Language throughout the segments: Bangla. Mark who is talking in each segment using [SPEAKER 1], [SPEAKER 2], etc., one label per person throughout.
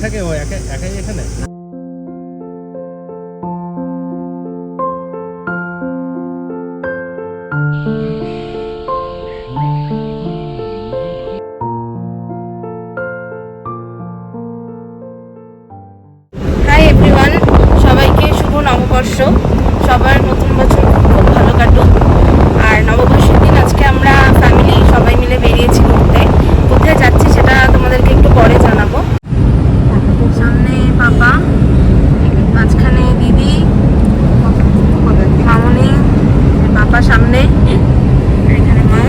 [SPEAKER 1] থাকে ও একাই এখানে?
[SPEAKER 2] হাই এভরিওয়ান, সবাইকে শুভ নববর্ষ। সবার নতুন বছর খুব ভালো কাটুক। আর নববর্ষের দিন আজকে আমরা ফ্যামিলি সবাই মিলে বেরিয়েছি ঘুরতে। কোথায় যাচ্ছি সেটা তোমাদেরকে একটু পরে জানাবো। সামনে পাপা, মাঝখানে দিদি, মামনি, পাপা সামনে, এখানে মা,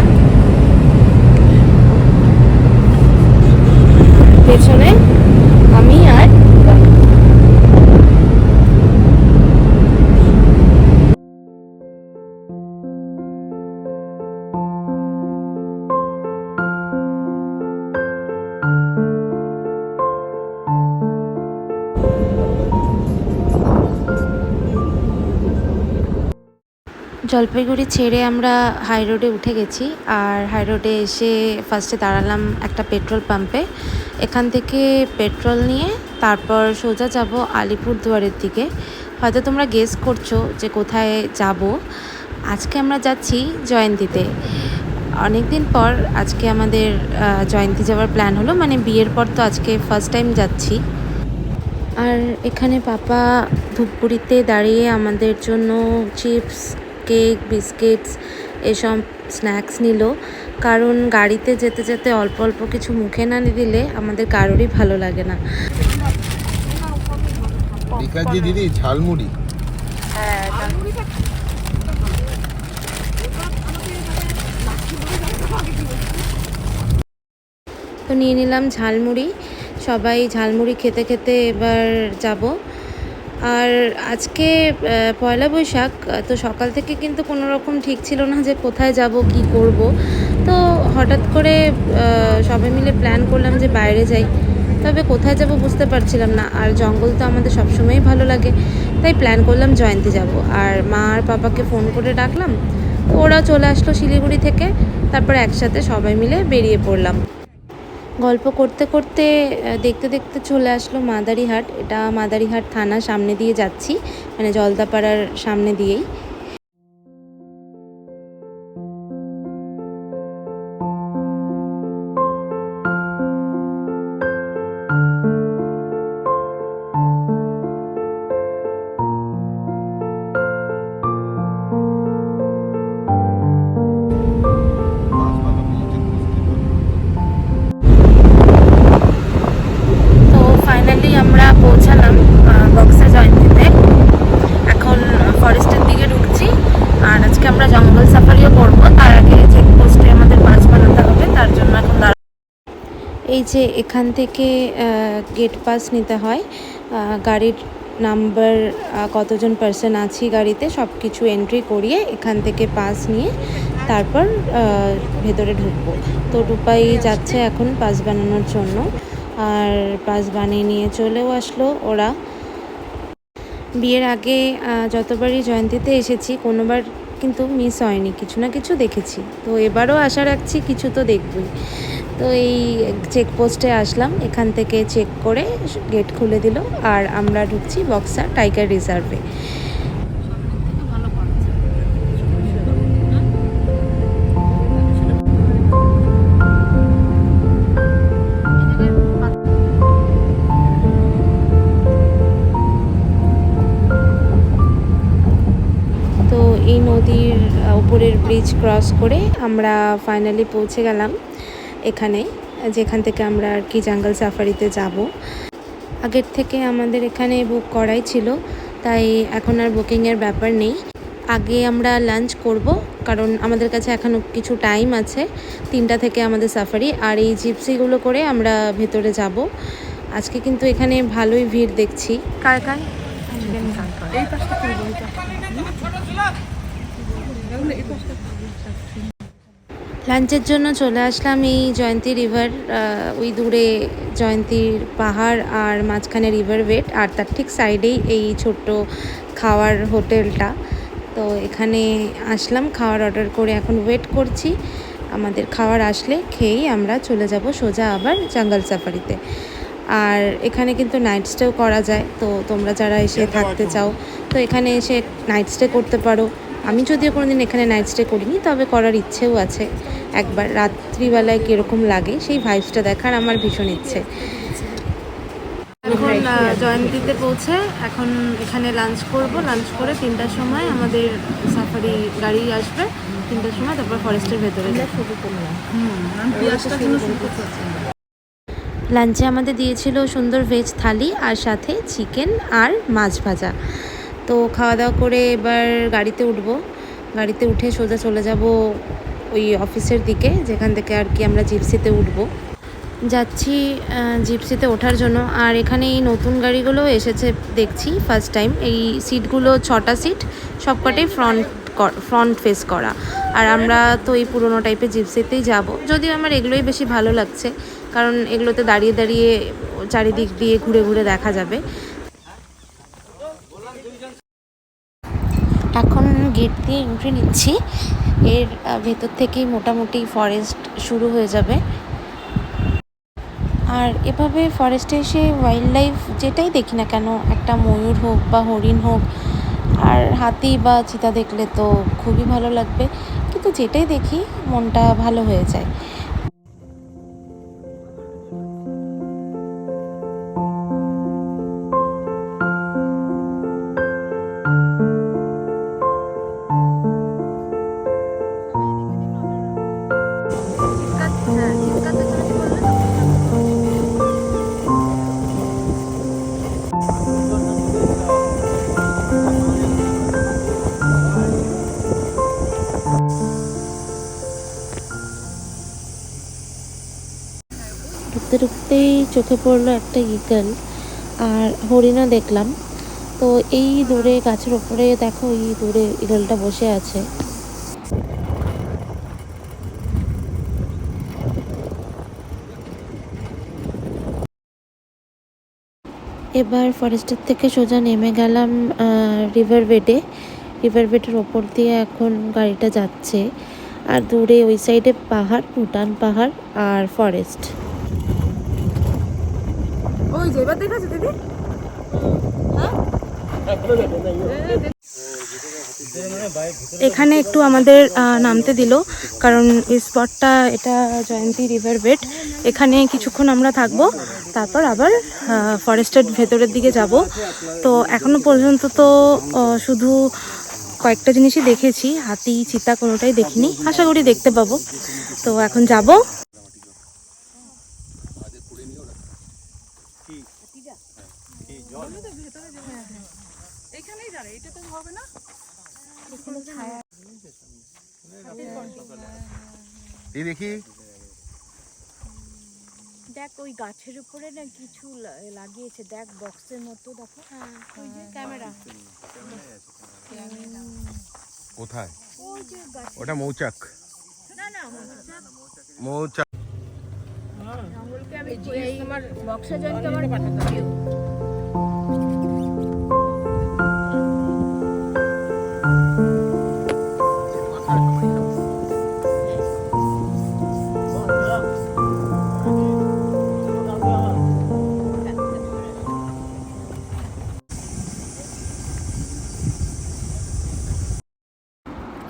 [SPEAKER 2] পেছনে আমি আর জলপাইগুড়ি ছেড়ে আমরা হাই রোডে উঠে গেছি। আর হাই রোডে এসে ফার্স্টে দাঁড়ালাম একটা পেট্রোল পাম্পে। এখান থেকে পেট্রোল নিয়ে তারপর সোজা যাব আলিপুরদুয়ারের দিকে। হয়তো তোমরা গেস করছো যে কোথায় যাব। আজকে আমরা যাচ্ছি জয়ন্তীতে। অনেক দিন পর আজকে আমাদের জয়ন্তী যাওয়ার প্ল্যান হলো, মানে বিয়ের পর তো আজকে ফার্স্ট টাইম যাচ্ছি। আর এখানে পাপা ধূপগুড়িতে দাঁড়িয়ে আমাদের জন্য চিপস, কেক, বিস্কিটস এসব স্ন্যাক্স নিল। কারণ গাড়িতে যেতে যেতে অল্প অল্প কিছু মুখে না দিলে আমাদের কারোরই ভালো লাগে না।
[SPEAKER 1] দিদি ঝালমুড়ি।
[SPEAKER 2] তো নিয়ে নিলাম ঝালমুড়ি। সবাই ঝালমুড়ি খেতে খেতে এবার যাব। আর আজকে পয়লা বৈশাখ, তো সকাল থেকে কিন্তু কোনো রকম ঠিক ছিল না যে কোথায় যাব কি করব। তো হঠাৎ করে সবাই মিলে প্ল্যান করলাম যে বাইরে যাই। তবে কোথায় যাব বুঝতে পারছিলাম না। আর জঙ্গল তো আমাদের সবসময়ই ভালো লাগে, তাই প্ল্যান করলাম জয়ন্তী যাব। আর মা আর পাপাকে ফোন করে ডাকলাম, তো ওরা চলে আসলো শিলিগুড়ি থেকে। তারপর একসাথে সবাই মিলে বেরিয়ে পড়লাম। গল্প করতে করতে দেখতে দেখতে চলে আসলো মাদারিহাট। এটা মাদারিহাট থানা সামনে দিয়ে যাচ্ছি, মানে জলদাপাড়ার সামনে দিয়েই। তো ফাইনালি আমরা পৌঁছালাম বক্সা জয়ন্তীতে। এখন ফরেস্টের দিকে ঢুকছি। আর আজকে আমরা জঙ্গল সাফারিও করবো। তার আগে চেকপোস্টে আমাদের পাস বানাতে হবে, তার জন্য এখন এই যে এখান থেকে গেট পাস নিতে হয়। গাড়ির নাম্বার, কতজন পার্সন আছি গাড়িতে, সব কিছু এন্ট্রি করিয়ে এখান থেকে পাস নিয়ে তারপর ভেতরে ঢুকবো। তো রূপাই যাচ্ছে এখন পাস বানানোর জন্য। আর পাস বানিয়ে নিয়ে চলেও আসলো ওরা। বিয়ের আগে যতবারই জয়ন্তীতে এসেছি কোনোবার কিন্তু মিস হয়নি, কিছু না কিছু দেখেছি। তো এবারও আশা রাখছি কিছু তো দেখবই। তো এই চেকপোস্টে আসলাম, এখান থেকে চেক করে গেট খুলে দিল। আর আমরা ঢুকছি বক্সা টাইগার রিজার্ভে। তো এই নদীর উপরের ব্রিজ ক্রস করে আমরা ফাইনালি পৌঁছে গেলাম এখানে, যেখান থেকে আমরা আর কি জঙ্গল সাফারিতে যাব। আগের থেকে আমাদের এখানে বুক করাই ছিল, তাই এখন আর বুকিংয়ের ব্যাপার নেই। আগে আমরা লাঞ্চ করব, কারণ আমাদের কাছে এখনও কিছু টাইম আছে। 3টা থেকে আমাদের সাফারি। আর এই জিপসিগুলো করে আমরা ভেতরে যাব। আজকে কিন্তু এখানে ভালোই ভিড় দেখছি। কার কার লাঞ্চের জন্য চলে আসলাম এই জয়ন্তী রিভার। ওই দূরে জয়ন্তীর পাহাড় আর মাঝখানে রিভার ওয়েট, আর তার ঠিক সাইডেই এই ছোট্ট খাওয়ার হোটেলটা। তো এখানে আসলাম, খাওয়ার অর্ডার করে এখন ওয়েট করছি। আমাদের খাওয়ার আসলে খেয়েই আমরা চলে যাব সোজা আবার জঙ্গল সাফারিতে। আর এখানে কিন্তু নাইট স্টেও করা যায়, তো তোমরা যারা এসে থাকতে চাও তো এখানে এসে নাইট স্টে করতে পারো। আমি যদিও কোনোদিন এখানে নাইট স্টে করিনি, তবে করার ইচ্ছেও আছে। একবার রাত্রিবেলায় কীরকম লাগে সেই ভাইবসটা দেখার আমার ভীষণ ইচ্ছে। এখন জয়ন্তীতে পৌঁছে এখন এখানে লাঞ্চ করব। লাঞ্চ করে 3টার সময় আমাদের সাফারি গাড়ি আসবে, 3টার সময় তারপর ফরেস্টের ভেতরে শুরু করলাম। লাঞ্চে আমাদের দিয়েছিল সুন্দর ভেজ থালি আর সাথে চিকেন আর মাছ ভাজা। তো খাওয়া দাওয়া করে এবার গাড়িতে উঠবো। গাড়িতে উঠে সোজা চলে যাব ওই অফিসের দিকে, যেখান থেকে আর কি আমরা জিপসিতে উঠবো। যাচ্ছি জিপসিতে ওঠার জন্য। আর এখানে এই নতুন গাড়িগুলো এসেছে দেখছি ফার্স্ট টাইম। এই সিটগুলো 6টা সিট, সবকটাই ফ্রন্ট ফেস করা। আর আমরা তো এই পুরোনো টাইপের জিপসিতেই যাব, যদিও আমার এগুলোই বেশি ভালো লাগছে, কারণ এগুলোতে দাঁড়িয়ে দাঁড়িয়ে চারিদিক দিয়ে ঘুরে ঘুরে দেখা যাবে। এখন গেট দিয়ে এন্ট্রি নিচ্ছি। এর ভেতর থেকেই মোটামুটি ফরেস্ট শুরু হয়ে যাবে। আর এভাবে ফরেস্টে এসে ওয়াইল্ড লাইফ যেটাই দেখি না কেন, একটা ময়ূর হোক বা হরিণ হোক আর হাতি বা চিতা দেখলে তো খুবই ভালো লাগবে, কিন্তু যেটাই দেখি মনটা ভালো হয়ে যায়। ঢুকতে ঢুকতেই চোখে পড়লো একটা ইগল আর হরিণও দেখলাম। তো এই দূরে গাছের ওপরে দেখো, এই দূরে ইগলটা বসে আছে। এবার ফরেস্টের থেকে সোজা নেমে গেলাম রিভার বেডের ওপর দিয়ে এখন গাড়িটা যাচ্ছে। আর দূরে ওই সাইডে পাহাড়, ভুটান পাহাড় আর ফরেস্ট। ওই যে এবার দেখাচ্ছে দিদি, এখানে একটু আমাদের নামতে দিল, কারণ এই স্পটটা এটা জয়ন্তী রিভার বেড। এখানে কিছুক্ষণ আমরা থাকবো, তারপর আবার ফরেস্টের ভেতরের দিকে যাব। তো এখনো পর্যন্ত তো শুধু কয়েকটা জিনিসই দেখেছি, হাতি চিতা কোনোটাই দেখিনি, আশা করি দেখতে পাবো। তো এখন যাব।
[SPEAKER 1] দেখি
[SPEAKER 3] দেখ ওই গাছের উপরে না কিছু লাগিয়েছে, দেখ বক্সের মতো, দেখো ওই যে ক্যামেরা।
[SPEAKER 1] কোথায়?
[SPEAKER 3] ওই যে গাছ,
[SPEAKER 1] ওটা মৌচাক।
[SPEAKER 3] না না
[SPEAKER 1] মৌচাক।
[SPEAKER 3] জঙ্গলকে আমি আমার বক্সে জয়ন্তী আমার পাঠাতে।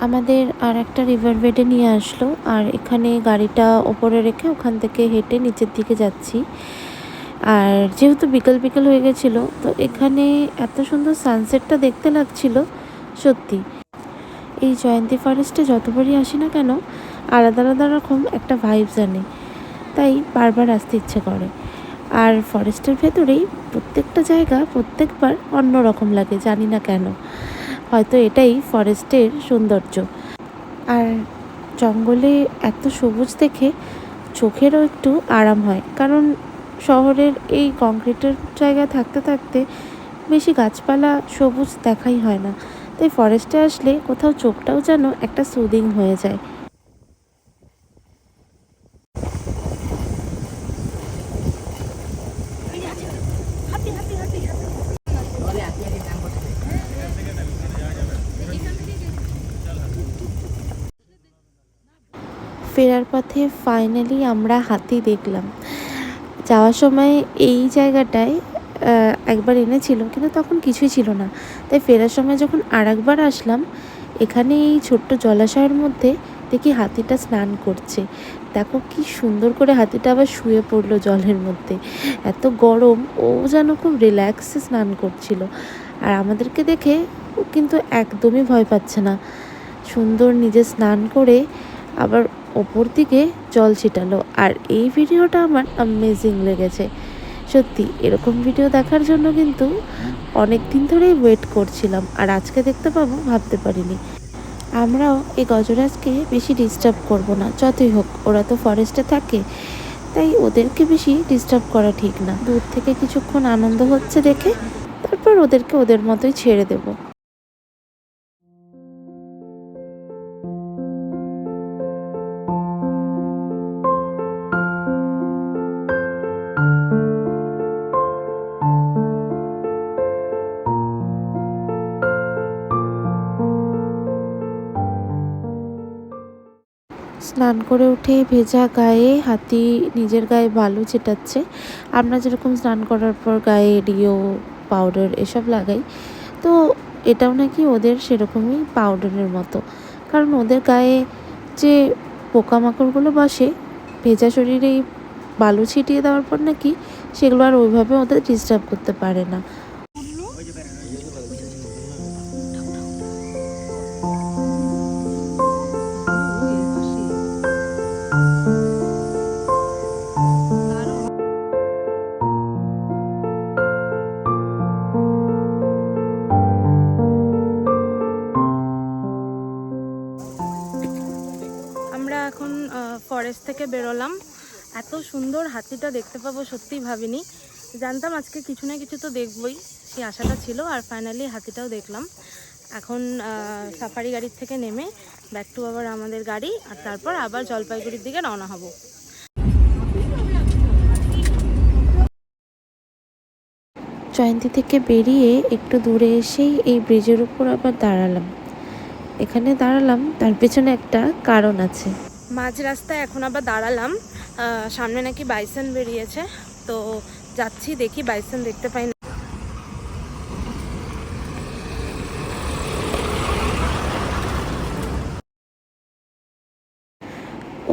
[SPEAKER 2] আমাদের আর একটা রিভার বেডে নিয়ে আসলো, আর এখানে গাড়িটা ওপরে রেখে ওখান থেকে হেঁটে নিচের দিকে যাচ্ছি। আর যেহেতু বিকেল বিকেল হয়ে গেছিলো, তো এখানে এত সুন্দর সানসেটটা দেখতে লাগছিল সত্যি। এই জয়ন্তী ফরেস্টে যতবারই আসি না কেন, আলাদা আলাদা রকম একটা ভাইবস আনে, তাই বারবার আসতে ইচ্ছে করে। আর ফরেস্টের ভেতরেই প্রত্যেকটা জায়গা প্রত্যেকবার অন্য রকম লাগে, জানি না কেন, হয়তো এটাই ফরেস্টের সৌন্দর্য। আর জঙ্গলে এত সবুজ দেখে চোখেরও একটু আরাম হয়, কারণ শহরের এই কংক্রিটের জায়গায় থাকতে থাকতে বেশি গাছপালা সবুজ দেখাই হয় না, তাই ফরেস্টে আসলে কোথাও চোখটাও যেন একটা সুদিং হয়ে যায়। ফেরার পথে ফাইনালি আমরা হাতি দেখলাম। যাওয়ার সময় এই জায়গাটায় একবার এনেছিল, কিন্তু তখন কিছুই ছিল না। তাই ফেরার সময় যখন আরেকবার আসলাম, এখানে এই ছোট্ট জলাশয়ের মধ্যে দেখি হাতিটা স্নান করছে। দেখো কি সুন্দর করে হাতিটা আবার শুয়ে পড়লো জলের মধ্যে। এত গরম, ও যেন খুব রিল্যাক্সে স্নান করছিল। আর আমাদেরকে দেখে ও কিন্তু একদমই ভয় পাচ্ছে না। সুন্দর নিজে স্নান করে আবার ওপর দিকে জল ছিটালো। আর এই ভিডিওটা আমার অ্যামেজিং লেগেছে সত্যি। এরকম ভিডিও দেখার জন্য কিন্তু অনেক দিন ধরেই ওয়েট করছিলাম, আর আজকে দেখতে পাবো ভাবতে পারিনি। আমরাও এই গজরাজকে বেশি ডিস্টার্ব করব না, যতই হোক ওরা তো ফরেস্টে থাকে, তাই ওদেরকে বেশি ডিস্টার্ব করা ঠিক না। দূর থেকে কিছুক্ষণ আনন্দ হচ্ছে দেখে তারপর ওদেরকে ওদের মতোই ছেড়ে দেবো। স্নান করে উঠে ভেজা গায়ে হাতি নিজের গায়ে বালু ছেটাচ্ছে। আমরা যেরকম স্নান করার পর গায়ে ডিও পাউডার এসব লাগাই, তো এটাও নাকি ওদের সেরকমই পাউডারের মতো। কারণ ওদের গায়ে যে পোকামাকড়গুলো বসে, ভেজা শরীরে বালু ছিটিয়ে দেওয়ার পর নাকি সেগুলো আর ওইভাবে ওদের ডিস্টার্ব করতে পারে না। আমরা এখন ফরেস্ট থেকে বেরোলাম। এত সুন্দর হাতিটা দেখতে পাবো সত্যিই ভাবিনি। জানতাম আজকে কিছু না কিছু তো দেখবই, সেই আশাটা ছিল। আর ফাইনালি হাতিটাও দেখলাম। এখন সাফারি গাড়ির থেকে নেমে ব্যাক টু আবার আমাদের গাড়ি, আর তারপর আবার জলপাইগুড়ির দিকে রওনা হব। জয়ন্তী থেকে বেরিয়ে একটু দূরে এসেই এই ব্রিজের উপর আবার দাঁড়ালাম। এখানে দাঁড়ালাম তার পেছনে একটা কারণ আছে। মাঝ রাস্তায় এখন আবার দাঁড়ালাম, সামনে নাকি বাইসন বেরিয়েছে, তো যাচ্ছি দেখি বাইসন দেখতে পাই না।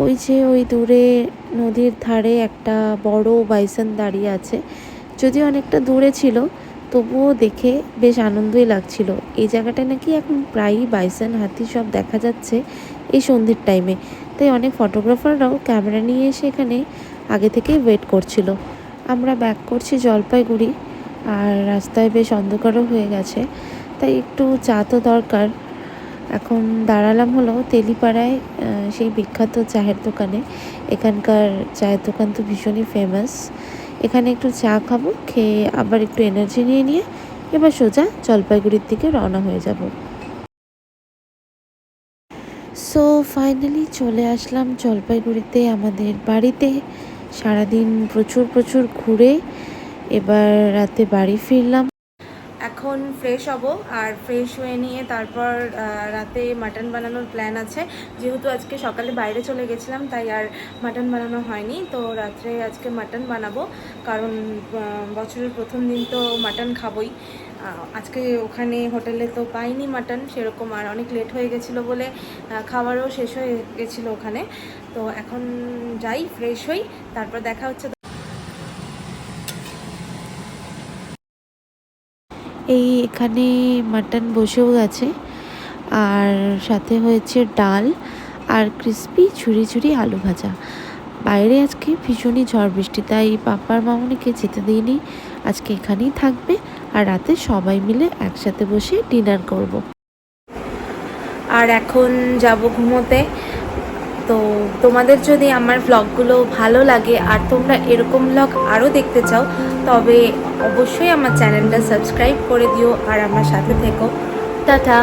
[SPEAKER 2] ওই যে ওই দূরে নদীর ধারে একটা বড় বাইসন দাঁড়িয়ে আছে, যদিও অনেকটা দূরে ছিল, তবুও দেখে বেশ আনন্দই লাগছিল। এই জায়গাটায় নাকি এখন প্রায়ই বাইসন হাতি সব দেখা যাচ্ছে এই সন্ধ্যের টাইমে, তাই অনেক ফটোগ্রাফাররাও ক্যামেরা নিয়ে এসে এখানে আগে থেকেই ওয়েট করছিল। আমরা ব্যাক করছি জলপাইগুড়ি, আর রাস্তায় বেশ অন্ধকারও হয়ে গেছে, তাই একটু চা তো দরকার। এখন দাঁড়ালাম হলো তেলিপাড়ায়, সেই বিখ্যাত চায়ের দোকানে। এখানকার চায়ের দোকান তো ভীষণই ফেমাস। এখানে একটু চা খাবো, খেয়ে আবার একটু এনার্জি নিয়ে এবার সোজা জলপাইগুড়ির দিকে রওনা হয়ে যাব। সো ফাইনালি চলে আসলাম জলপাইগুড়িতে আমাদের বাড়িতে। সারাদিন প্রচুর ঘুরে এবার রাতে বাড়ি ফিরলাম। এখন ফ্রেশ হব, আর ফ্রেশ হয়ে নিয়ে তারপর রাতে মাটন বানানোর প্ল্যান আছে। যেহেতু আজকে সকালে বাইরে চলে গেছিলাম, তাই আর মাটন বানানো হয়নি। তো রাত্রে আজকে মাটন বানাবো, কারণ বছরের প্রথম দিন তো মাটন খাবই। আজকে ওখানে হোটেলে তো পাইনি মাটন সেরকম, আর অনেক লেট হয়ে গেছিলো বলে খাবারও শেষ হয়ে গেছিলো ওখানে। তো এখন যাই, ফ্রেশ হই, তারপর দেখা হচ্ছে। এই এখানে মাটন বসেও গেছে, আর সাথে হয়েছে ডাল আর ক্রিস্পি ঝুরি আলু ভাজা। বাইরে আজকে ভীষণই ঝড় বৃষ্টি, তাই পাপার মামনিকে যেতে দিইনি, আজকে এখানেই থাকবে। আর রাতে সবাই মিলে একসাথে বসে ডিনার করব। আর এখন যাব ঘুমোতে। তো তোমাদের যদি আমার ব্লগগুলো ভালো লাগে আর তোমরা এরকম ব্লগ আরও দেখতে চাও, তবে অবশ্যই আমার চ্যানেলটা সাবস্ক্রাইব করে দিও আর আমার সাথে থেকো। টাটা।